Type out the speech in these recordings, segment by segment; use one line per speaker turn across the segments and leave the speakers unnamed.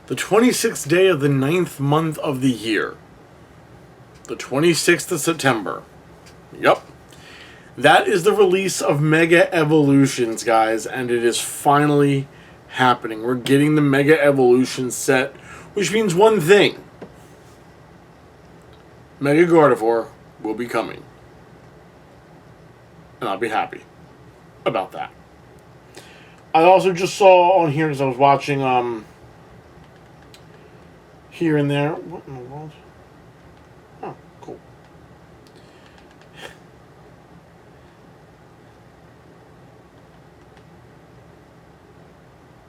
the 26th day of the 9th month of the year. The 26th of September. Yep. That is the release of Mega Evolutions, guys, and it is finally happening. We're getting the Mega Evolutions set, which means one thing. Mega Gardevoir will be coming. And I'll be happy about that. I also just saw on here, as I was watching, here and there. What in the world? Oh, cool.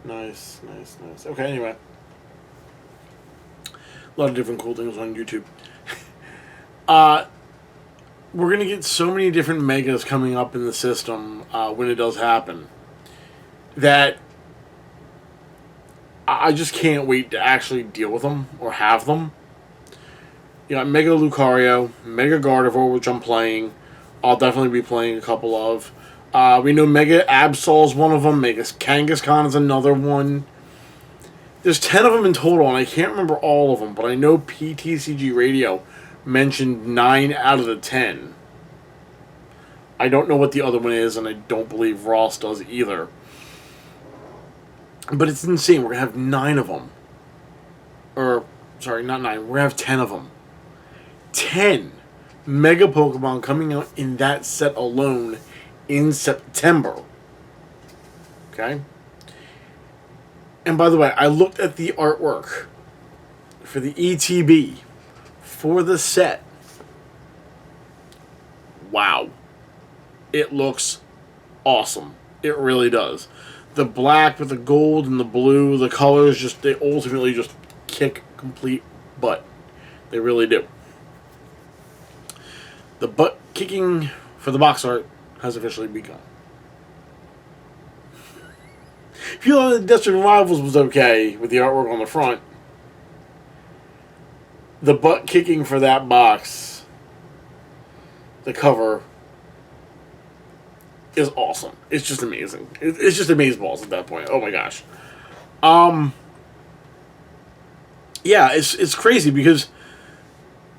Nice. Okay, anyway. A lot of different cool things on YouTube. We're going to get so many different megas coming up in the system when it does happen that I just can't wait to actually deal with them or have them. You know, Mega Lucario, Mega Gardevoir, which I'm playing. I'll definitely be playing a couple of. We know Mega Absol is one of them. Mega Kangaskhan is another one. There's 10 of them in total, and I can't remember all of them, but I know PTCG Radio mentioned 9 out of the 10. I don't know what the other one is, and I don't believe Ross does either. But it's insane. We're going to have 9 of them. Or, sorry, not 9. We're going to have 10 of them. 10 Mega Pokemon coming out in that set alone in September. Okay? And by the way, I looked at the artwork for the ETB for the set. Wow. It looks awesome. It really does. The black with the gold and the blue, the colors, just they ultimately just kick complete butt. They really do. The butt kicking for the box art has officially begun. If you thought the Destined Rivals was okay with the artwork on the front, the butt kicking for that box, the cover, is awesome. It's just amazing. It's just amazeballs at that point. Oh my gosh. Yeah, it's crazy because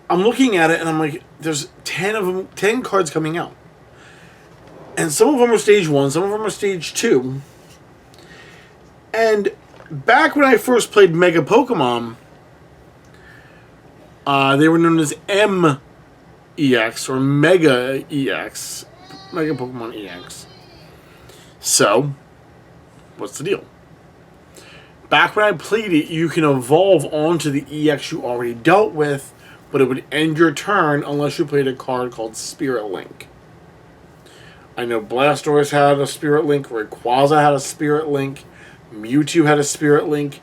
I'm looking at it and I'm like, there's 10 of them, 10 cards coming out. And some of them are stage 1, some of them are stage 2. And back when I first played Mega Pokemon, they were known as MEX or Mega EX. Mega Pokemon EX. So, what's the deal? Back when I played it, you can evolve onto the EX you already dealt with, but it would end your turn unless you played a card called Spirit Link. I know Blastoise had a Spirit Link, Rayquaza had a Spirit Link, Mewtwo had a Spirit Link,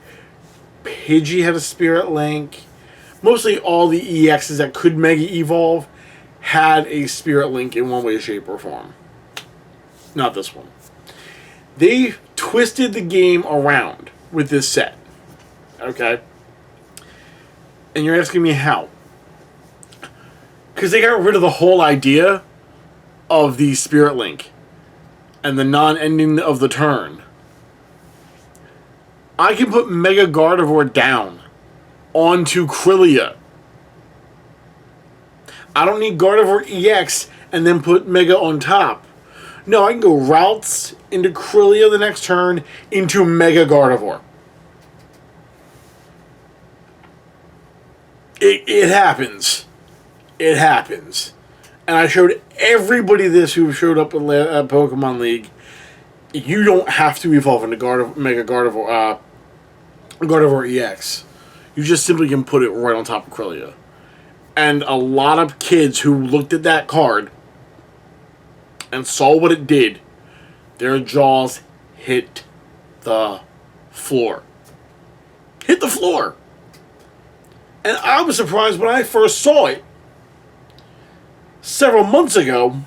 Pidgey had a Spirit Link. Mostly all the EXs that could Mega Evolve had a Spirit Link in one way, shape, or form. Not this one. They twisted the game around with this set. Okay? And you're asking me how? Because they got rid of the whole idea of the Spirit Link and the non-ending of the turn. I can put Mega Gardevoir down onto Krylia. I don't need Gardevoir EX and then put Mega on top. No, I can go routes into Krylia the next turn into Mega Gardevoir. It happens. It happens. And I showed everybody this who showed up at Pokemon League. You don't have to evolve into Mega Gardevoir, Gardevoir EX. You just simply can put it right on top of Krylia. And a lot of kids who looked at that card and saw what it did, their jaws hit the floor. Hit the floor! And I was surprised when I first saw it several months ago.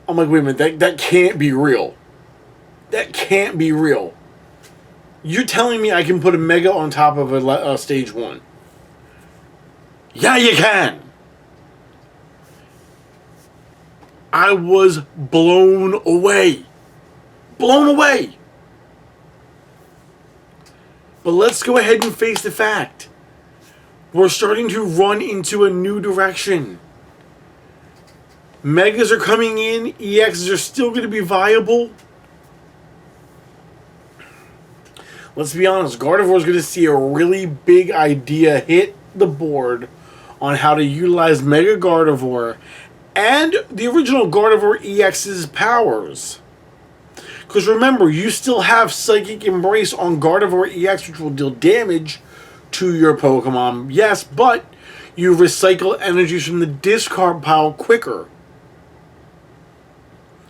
I'm like, wait a minute, that can't be real. That can't be real. You're telling me I can put a Mega on top of a stage 1? Yeah, you can. I was blown away. Blown away. But let's go ahead and face the fact. We're starting to run into a new direction. Megas are coming in. EXs are still going to be viable. Let's be honest. Gardevoir is going to see a really big idea hit the board on how to utilize Mega Gardevoir and the original Gardevoir EX's powers. Because remember, you still have Psychic Embrace on Gardevoir EX, which will deal damage to your Pokemon. Yes, but you recycle energies from the discard pile quicker.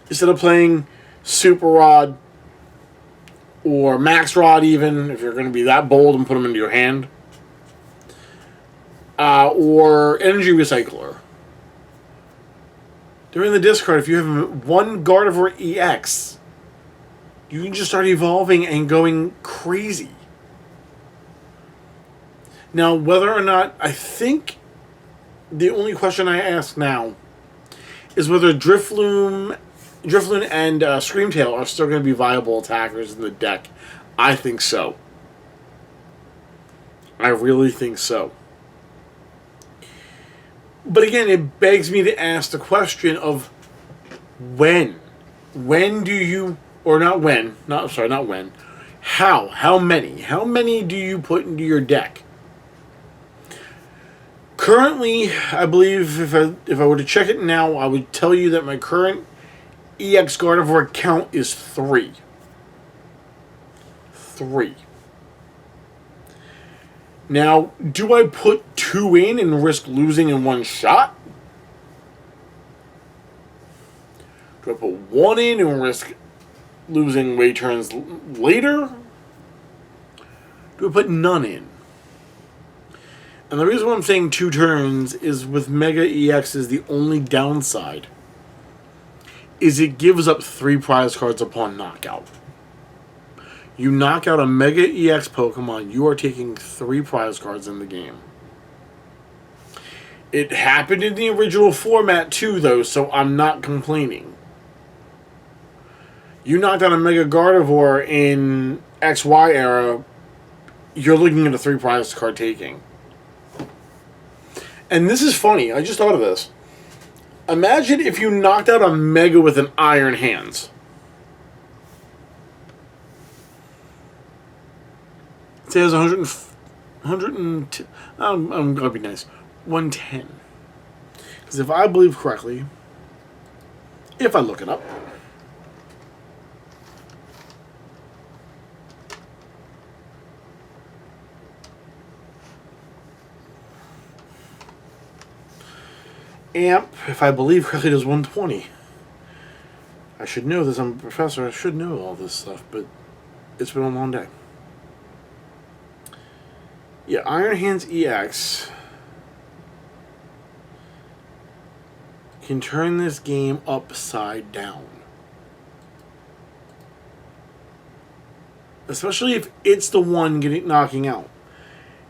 Instead of playing Super Rod or Max Rod, even, if you're going to be that bold and put them into your hand. Or Energy Recycler. During the discard, if you have one Gardevoir EX, you can just start evolving and going crazy. Now, whether or not, I think the only question I ask now is whether Drifloon and Screamtail are still going to be viable attackers in the deck. I think so. I really think so. But again, it begs me to ask the question of when. When do you, or not when, not when. How many? How many do you put into your deck? Currently, I believe if I were to check it now, I would tell you that my current EX Gardevoir count is 3. 3. Now, do I put 2 in and risk losing in one shot? Do I put 1 in and risk losing way turns later? Do I put none in? And the reason why I'm saying 2 turns is with Mega EX is the only downside is it gives up 3 prize cards upon knockout. You knock out a Mega EX Pokemon, you are taking 3 prize cards in the game. It happened in the original format too, though, so I'm not complaining. You knocked out a Mega Gardevoir in XY era, you're looking at a 3 prize card taking. And this is funny, I just thought of this. Imagine if you knocked out a Mega with an Iron Hands. It says 110. I'm going to be nice. 110. Because if I believe correctly, if I look it up, Amp, if I believe correctly, does 120. I should know this. I'm a professor. I should know all this stuff, but it's been a long day. Yeah, Iron Hands EX can turn this game upside down. Especially if it's the one knocking out.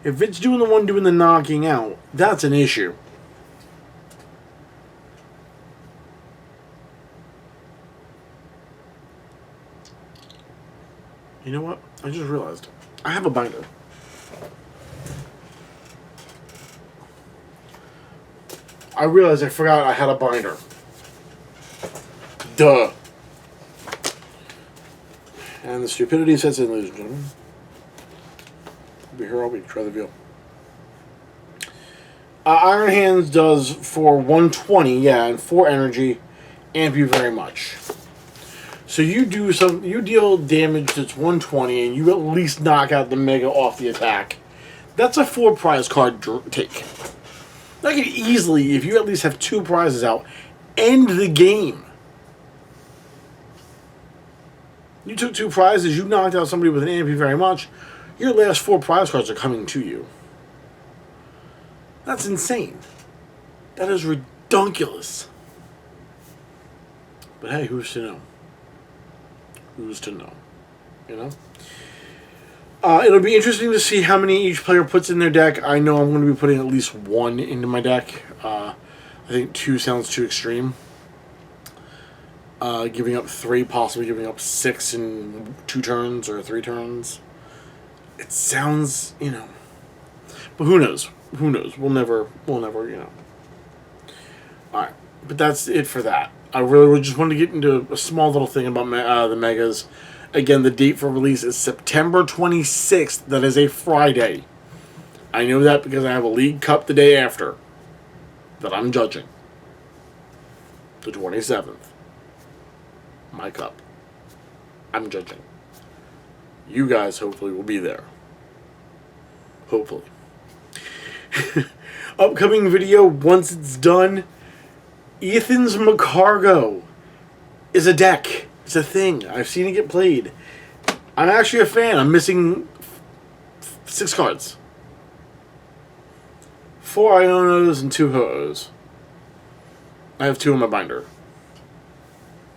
If it's doing the knocking out, that's an issue. You know what? I just realized. I have a binder. I realized I forgot I had a binder. Duh. And the stupidity sets in, ladies and gentlemen. I'll be here all week. Try the veal. Iron Hands does for 120, yeah, and 4 energy. Amp you very much. So you deal damage that's 120, and you at least knock out the Mega off the attack. That's a 4 prize card take. That could easily, if you at least have 2 prizes out, end the game. You took 2 prizes, you knocked out somebody with an AMP very much, your last 4 prize cards are coming to you. That's insane. That is ridiculous. But hey, who's to know? Who's to know? You know? It'll be interesting to see how many each player puts in their deck. I know I'm going to be putting at least 1 into my deck. I think 2 sounds too extreme. Giving up 3, possibly giving up 6 in 2 turns or 3 turns. It sounds, you know, but who knows? Who knows? We'll never, you know. All right, but that's it for that. I really just wanted to get into a small little thing about the Megas. Again, the date for release is September 26th. That is a Friday. I know that because I have a League Cup the day after that I'm judging. The 27th. My cup. I'm judging. You guys hopefully will be there. Hopefully. Upcoming video, once it's done, Ethan's Macargo is a deck. It's a thing. I've seen it get played. I'm actually a fan. I'm missing 6 cards. 4 Ionos and 2 Ho-Ohs. I have 2 in my binder.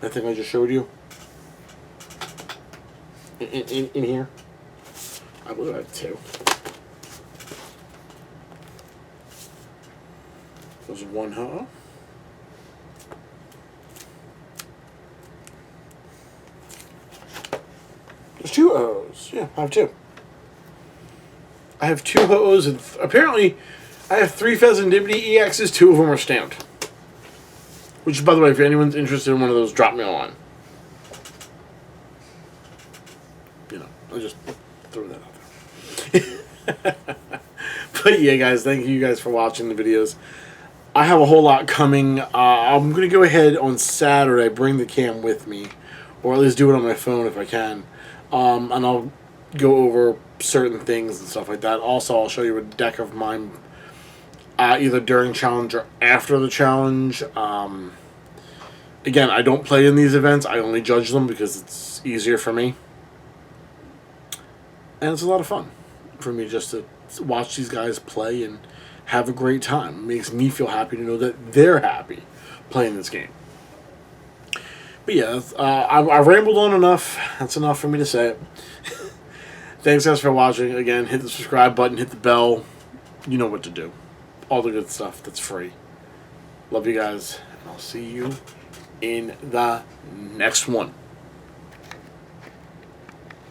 I think I just showed you. In here. I believe I have 2. There's 1 Ho-Oh. There's 2 Ho-Ohs. Yeah, I have 2. I have 2 Ho-Ohs, and apparently I have 3 Pheasantipity EXs. 2 of them are stamped. Which, by the way, if anyone's interested in one of those, drop me a line. You know, I'll just throw that out there. But yeah, guys, thank you guys for watching the videos. I have a whole lot coming. I'm going to go ahead on Saturday, bring the cam with me, or at least do it on my phone if I can. And I'll go over certain things and stuff like that. Also, I'll show you a deck of mine either during challenge or after the challenge. Again, I don't play in these events. I only judge them because it's easier for me. And it's a lot of fun for me just to watch these guys play and have a great time. It makes me feel happy to know that they're happy playing this game. But yeah, I rambled on enough. That's enough for me to say it. Thanks guys for watching. Again, hit the subscribe button, hit the bell. You know what to do. All the good stuff that's free. Love you guys, and I'll see you in the next one.